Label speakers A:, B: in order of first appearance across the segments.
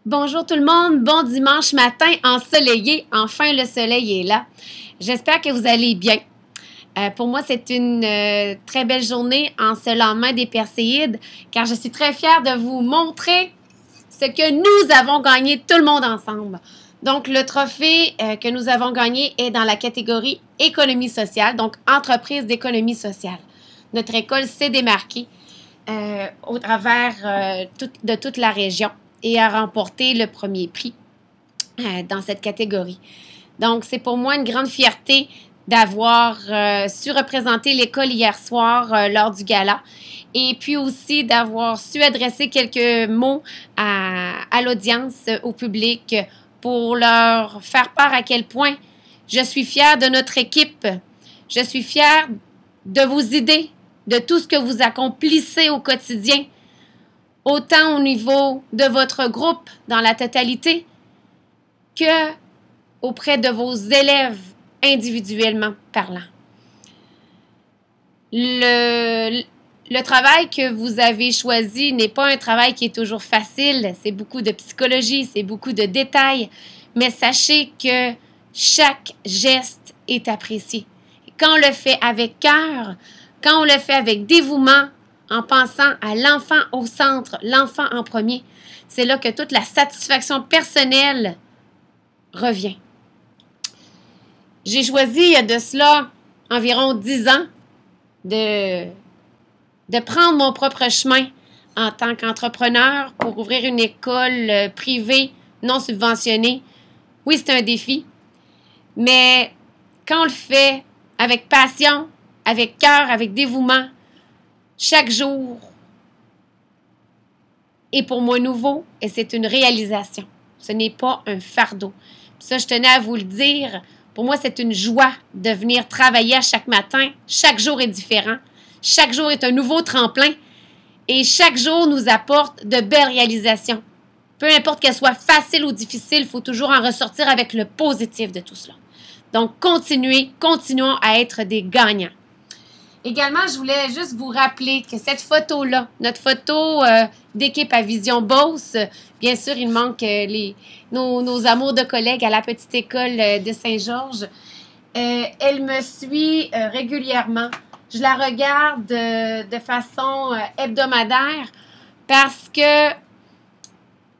A: Bonjour tout le monde, bon dimanche matin ensoleillé, enfin le soleil est là. J'espère que vous allez bien. Pour moi, c'est une très belle journée en ce lendemain des Perséides, car je suis très fière de vous montrer ce que nous avons gagné tout le monde ensemble. Donc, le trophée que nous avons gagné est dans la catégorie économie sociale, donc entreprise d'économie sociale. Notre école s'est démarquée au travers de toute la région et a remporté le premier prix dans cette catégorie. Donc, c'est pour moi une grande fierté d'avoir su représenter l'école hier soir lors du gala et puis aussi d'avoir su adresser quelques mots à l'audience, au public, pour leur faire part à quel point je suis fière de notre équipe. Je suis fière de vos idées, de tout ce que vous accomplissez au quotidien, autant au niveau de votre groupe dans la totalité que auprès de vos élèves individuellement parlant. Le travail que vous avez choisi n'est pas un travail qui est toujours facile, c'est beaucoup de psychologie, c'est beaucoup de détails, mais sachez que chaque geste est apprécié. Quand on le fait avec cœur, quand on le fait avec dévouement, en pensant à l'enfant au centre, l'enfant en premier, c'est là que toute la satisfaction personnelle revient. J'ai choisi, il y a de cela environ 10 ans, de prendre mon propre chemin en tant qu'entrepreneur pour ouvrir une école privée non subventionnée. Oui, c'est un défi, mais quand on le fait avec passion, avec cœur, avec dévouement, chaque jour est pour moi nouveau et c'est une réalisation. Ce n'est pas un fardeau. Ça, je tenais à vous le dire. Pour moi, c'est une joie de venir travailler à chaque matin. Chaque jour est différent. Chaque jour est un nouveau tremplin. Et chaque jour nous apporte de belles réalisations. Peu importe qu'elles soient faciles ou difficiles, il faut toujours en ressortir avec le positif de tout cela. Donc, continuons à être des gagnants. Également, je voulais juste vous rappeler que cette photo-là, notre photo d'équipe à Vision Beauce, bien sûr, il manque nos amours de collègues à la petite école de Saint-Georges. Elle me suit régulièrement. Je la regarde de façon hebdomadaire parce que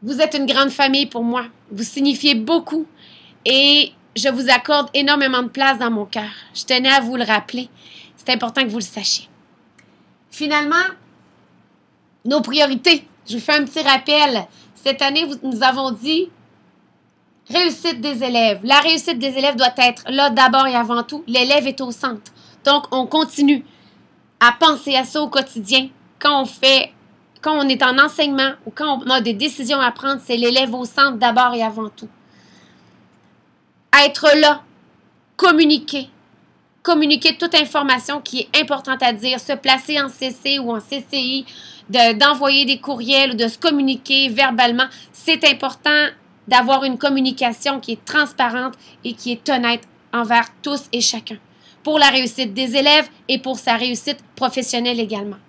A: vous êtes une grande famille pour moi. Vous signifiez beaucoup et je vous accorde énormément de place dans mon cœur. Je tenais à vous le rappeler. C'est important que vous le sachiez. Finalement, nos priorités. Je vous fais un petit rappel. Cette année, nous avons dit réussite des élèves. La réussite des élèves doit être là d'abord et avant tout. L'élève est au centre. Donc, on continue à penser à ça au quotidien. Quand on est en enseignement ou quand on a des décisions à prendre, c'est l'élève au centre d'abord et avant tout. Être là, communiquer toute information qui est importante à dire, se placer en CC ou en CCI, d'envoyer des courriels ou de se communiquer verbalement. C'est important d'avoir une communication qui est transparente et qui est honnête envers tous et chacun, pour la réussite des élèves et pour sa réussite professionnelle également.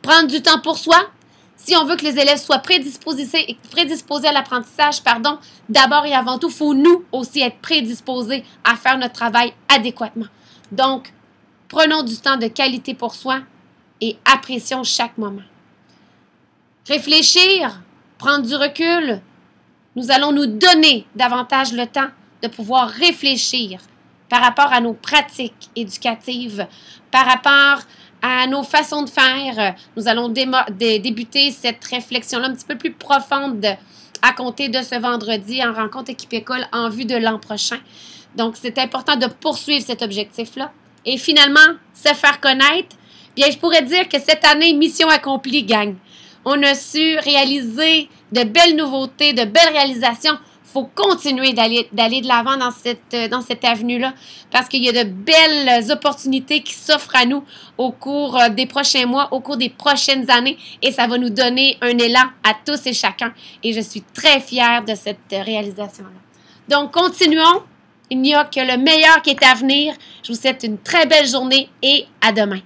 A: Prendre du temps pour soi. Si on veut que les élèves soient prédisposés à l'apprentissage, d'abord et avant tout, il faut nous aussi être prédisposés à faire notre travail adéquatement. Donc, prenons du temps de qualité pour soi et apprécions chaque moment. Réfléchir, prendre du recul. Nous allons nous donner davantage le temps de pouvoir réfléchir par rapport à nos pratiques éducatives, par rapport à nos façons de faire. Nous allons débuter cette réflexion-là un petit peu plus profonde à compter de ce vendredi en rencontre équipe école en vue de l'an prochain. Donc, c'est important de poursuivre cet objectif-là. Et finalement, se faire connaître. Bien, je pourrais dire que cette année, mission accomplie, gang. On a su réaliser de belles nouveautés, de belles réalisations. Il faut continuer d'aller de l'avant dans cette avenue-là parce qu'il y a de belles opportunités qui s'offrent à nous au cours des prochains mois, au cours des prochaines années et ça va nous donner un élan à tous et chacun. Et je suis très fière de cette réalisation-là. Donc, continuons. Il n'y a que le meilleur qui est à venir. Je vous souhaite une très belle journée et à demain.